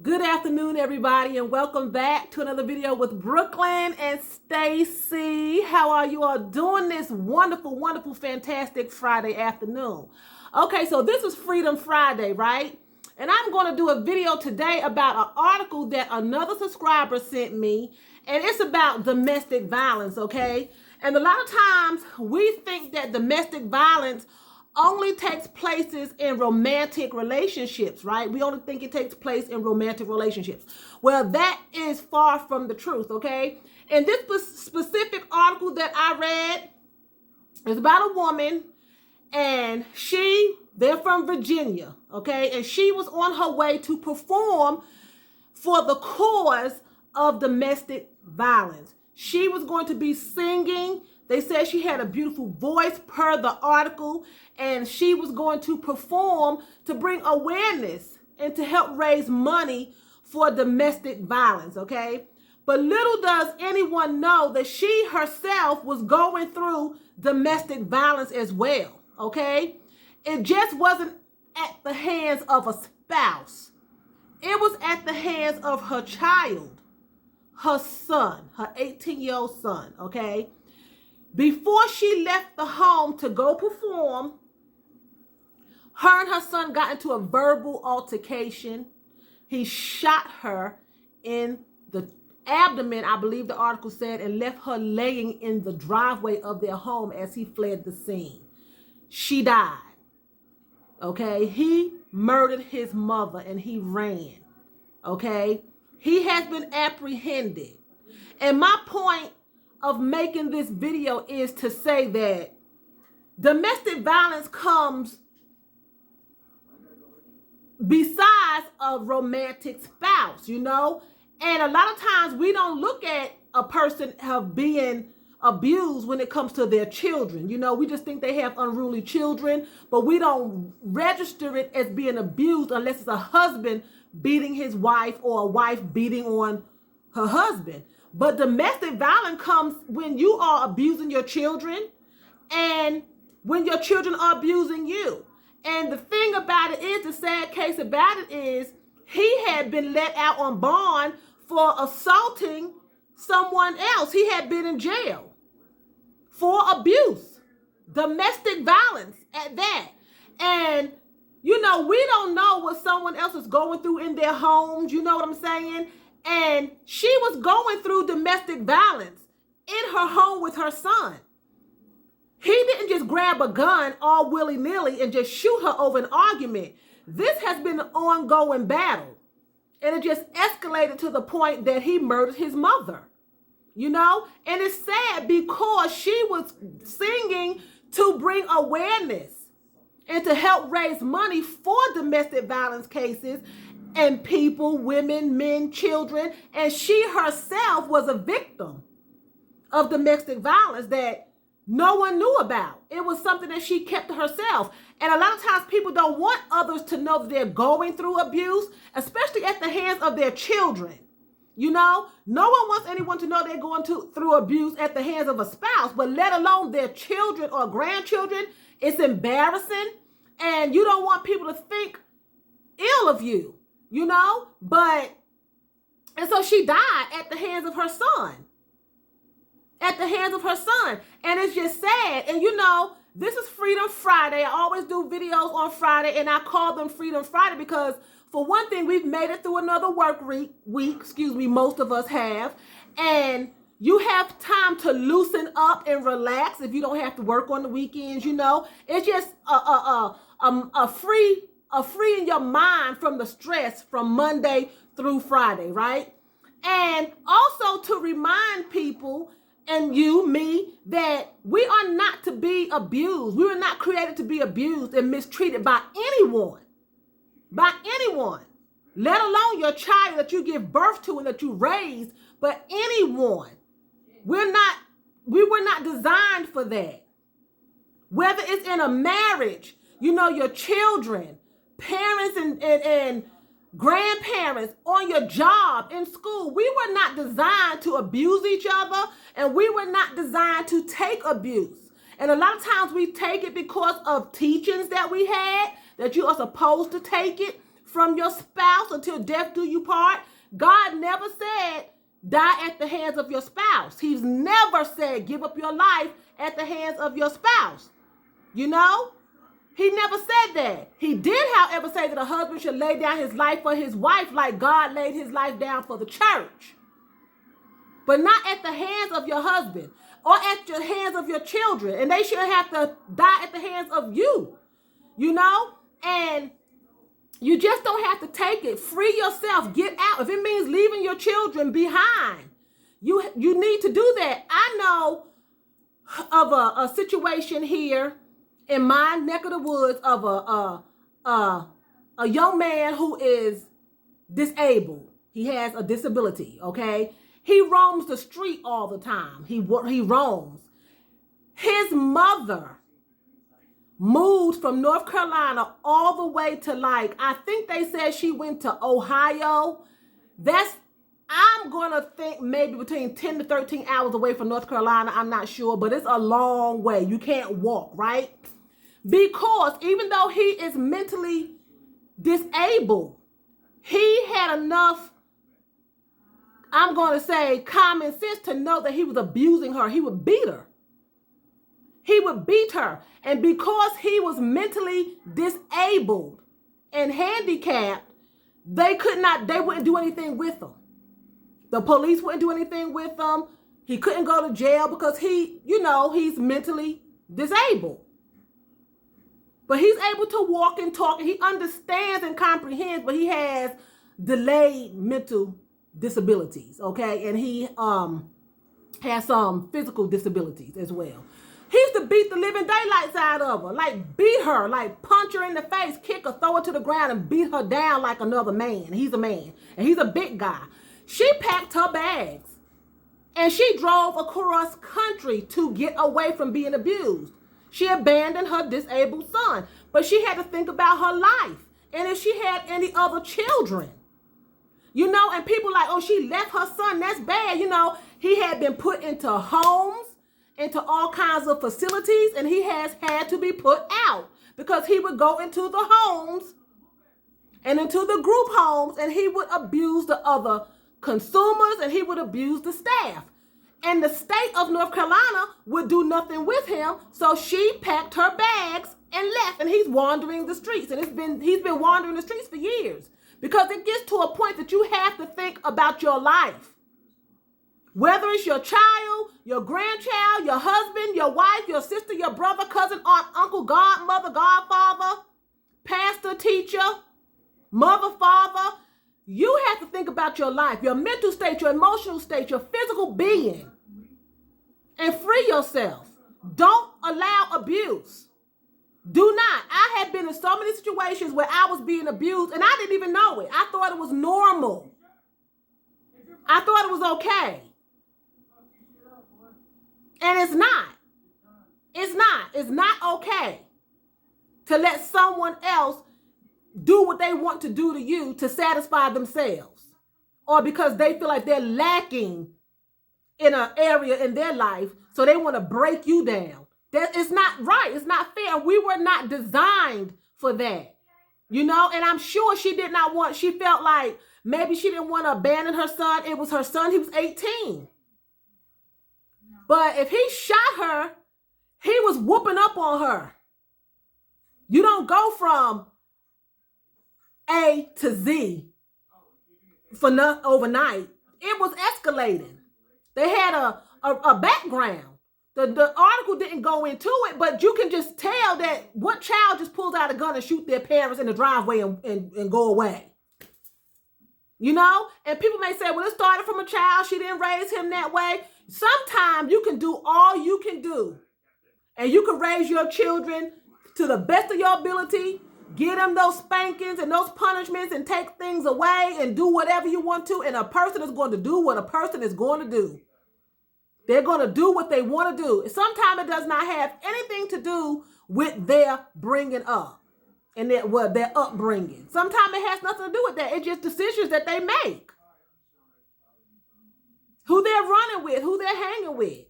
Good afternoon, everybody, and welcome back to another video with Brooklyn and Stacy. How are you all doing this wonderful, fantastic Friday afternoon? Okay, so this is Freedom Friday, right? And I'm going to do a video today about an article that another subscriber sent me, and it's about domestic violence, okay? And a lot of times we think that domestic violence only takes places in romantic relationships, right? We only think it takes place in romantic relationships. Well, that is far from the truth, okay? And this specific article that I read is about a woman, and they're from Virginia, okay? And she was on her way to perform for the cause of domestic violence. She was going to be singing. They said she had a beautiful voice per the article, and she was going to perform to bring awareness and to help raise money for domestic violence, okay? But little does anyone know that she herself was going through domestic violence as well, okay? It just wasn't at the hands of a spouse. It was at the hands of her child, her son, her 18-year-old son, okay? Before she left the home to go perform, her and her son got into a verbal altercation. He shot her in the abdomen, I believe the article said, and left her laying in the driveway of their home as he fled the scene. She died. Okay, he murdered his mother and he ran. Okay, he has been apprehended. And my point of making this video is to say that domestic violence comes besides a romantic spouse, you know? And a lot of times we don't look at a person of being abused when it comes to their children. You know, we just think they have unruly children, but we don't register it as being abused unless it's a husband beating his wife or a wife beating on her husband. But domestic violence comes when you are abusing your children and when your children are abusing you. And the thing about it is, the sad case about it is, he had been let out on bond for assaulting someone else. He had been in jail for abuse, domestic violence at that. And, you know, we don't know what someone else is going through in their homes. You know what I'm saying? And she was going through domestic violence in her home with her son. He didn't just grab a gun all willy-nilly and just shoot her over an argument. This has been an ongoing battle. And it just escalated to the point that he murdered his mother. You know? And it's sad because she was singing to bring awareness and to help raise money for domestic violence cases and people, women, men, children. And she herself was a victim of domestic violence that no one knew about. It was something that she kept to herself. And a lot of times people don't want others to know that they're going through abuse, especially at the hands of their children. You know, no one wants anyone to know they're going through abuse at the hands of a spouse, but let alone their children or grandchildren. It's embarrassing. And you don't want people to think ill of you, you know? And so she died at the hands of her son. At the hands of her son. And it's just sad. And you know, this is Freedom Friday. I always do videos on Friday, and I call them Freedom Friday because, for one thing, we've made it through another work week, most of us have. And you have time to loosen up and relax if you don't have to work on the weekends, you know. It's just a free in your mind from the stress from Monday through Friday, right? And also to remind people and you, me, that we are not to be abused. We were not created to be abused and mistreated by anyone. By anyone. Let alone your child that you give birth to and that you raise, but anyone. We were not designed for that. Whether it's in a marriage, you know, your children, parents and grandparents, on your job, in school, we were not designed to abuse each other, and we were not designed to take abuse. And a lot of times we take it because of teachings that we had, that you are supposed to take it from your spouse until death do you part. God never said die at the hands of your spouse. He's never said give up your life at the hands of your spouse. You know? He never said that. He did, however, say that a husband should lay down his life for his wife like God laid his life down for the church. But not at the hands of your husband or at the hands of your children. And they shouldn't have to die at the hands of you, you know? And you just don't have to take it. Free yourself. Get out. If it means leaving your children behind, you need to do that. I know of a situation here in my neck of the woods of a young man who is disabled. He has a disability, okay? He roams the street all the time. He roams. His mother moved from North Carolina all the way to, like, I think they said she went to Ohio. I'm going to think maybe between 10 to 13 hours away from North Carolina. I'm not sure, but it's a long way. You can't walk, right? Because even though he is mentally disabled, he had enough, I'm going to say, common sense to know that he was abusing her. He would beat her. He would beat her. And because he was mentally disabled and handicapped, they wouldn't do anything with him. The police wouldn't do anything with him. He couldn't go to jail because he's mentally disabled. But he's able to walk and talk, and he understands and comprehends, but he has delayed mental disabilities, okay? And he has some physical disabilities as well. He used to beat the living daylights out of her, like beat her, like punch her in the face, kick her, throw her to the ground, and beat her down like another man. He's a man, and he's a big guy. She packed her bags, and she drove across country to get away from being abused. She abandoned her disabled son, but she had to think about her life and if she had any other children. You know, and people like, oh, she left her son. That's bad. You know, he had been put into homes, into all kinds of facilities, and he has had to be put out because he would go into the homes and into the group homes, and he would abuse the other consumers, and he would abuse the staff. And the state of North Carolina would do nothing with him, so she packed her bags and left, and he's wandering the streets. And he's been wandering the streets for years because it gets to a point that you have to think about your life. Whether it's your child, your grandchild, your husband, your wife, your sister, your brother, cousin, aunt, uncle, godmother, godfather, pastor, teacher, mother, father, you have to think about your life, your mental state, your emotional state, your physical being, and free yourself. Don't allow abuse. Do not. I have been in so many situations where I was being abused and I didn't even know it. I thought it was normal. I thought it was okay. And it's not. It's not. It's not okay to let someone else do what they want to do to you to satisfy themselves, or because they feel like they're lacking in an area in their life, so they want to break you down. That is not right. It's not fair. We were not designed for that, you know. And I'm sure she did not want. She felt like maybe she didn't want to abandon her son. It was her son. He was 18. But if he shot her, he was whooping up on her. You don't go from A to Z for overnight. It was escalating. They had a background. The article didn't go into it, but you can just tell that what child just pulls out a gun and shoot their parents in the driveway and go away. You know? And people may say, well, it started from a child. She didn't raise him that way. Sometimes you can do all you can do. And you can raise your children to the best of your ability. Give them those spankings and those punishments and take things away and do whatever you want to. And a person is going to do what a person is going to do. They're going to do what they want to do. Sometimes it does not have anything to do with their bringing up and their upbringing. Sometimes it has nothing to do with that. It's just decisions that they make. Who they're running with, who they're hanging with.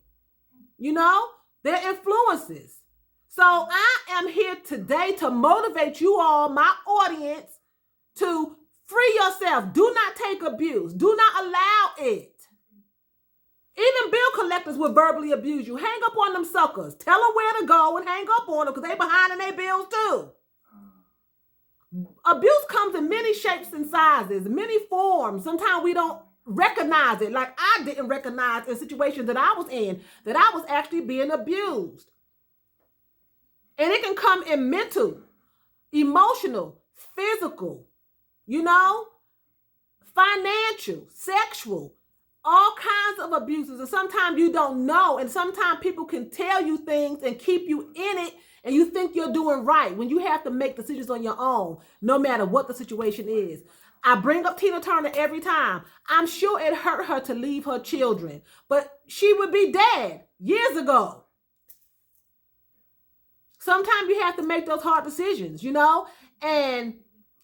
You know, their influences. So I am here today to motivate you all, my audience, to free yourself. Do not take abuse. Do not allow it. Even bill collectors will verbally abuse you. Hang up on them suckers. Tell them where to go and hang up on them because they behind in their bills too. Abuse comes in many shapes and sizes, many forms. Sometimes we don't recognize it. Like I didn't recognize in situations that I was in that I was actually being abused. And it can come in mental, emotional, physical, financial, sexual, all kinds of abuses. And sometimes you don't know. And sometimes people can tell you things and keep you in it. And you think you're doing right when you have to make decisions on your own, no matter what the situation is. I bring up Tina Turner every time. I'm sure it hurt her to leave her children, but she would be dead years ago. Sometimes you have to make those hard decisions, and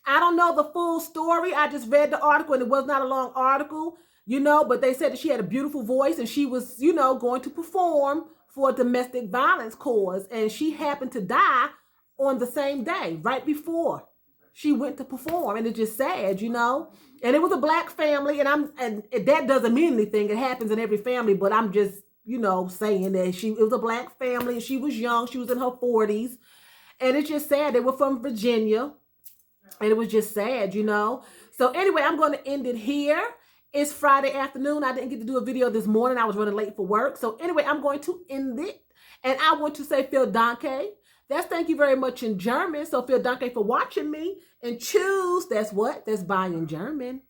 I don't know the full story. I just read the article and it was not a long article, but they said that she had a beautiful voice and she was, going to perform for a domestic violence cause. And she happened to die on the same day, right before she went to perform. And it's just sad, and it was a black family. And that doesn't mean anything. It happens in every family, but I'm just, saying that it was a black family and she was young. She was in her 40s. And it's just sad. They were from Virginia. And it was just sad, So anyway, I'm going to end it here. It's Friday afternoon. I didn't get to do a video this morning. I was running late for work. So anyway, I'm going to end it. And I want to say vielen Dank. That's thank you very much in German. So vielen Dank for watching me. And choose, that's what? That's bye in German.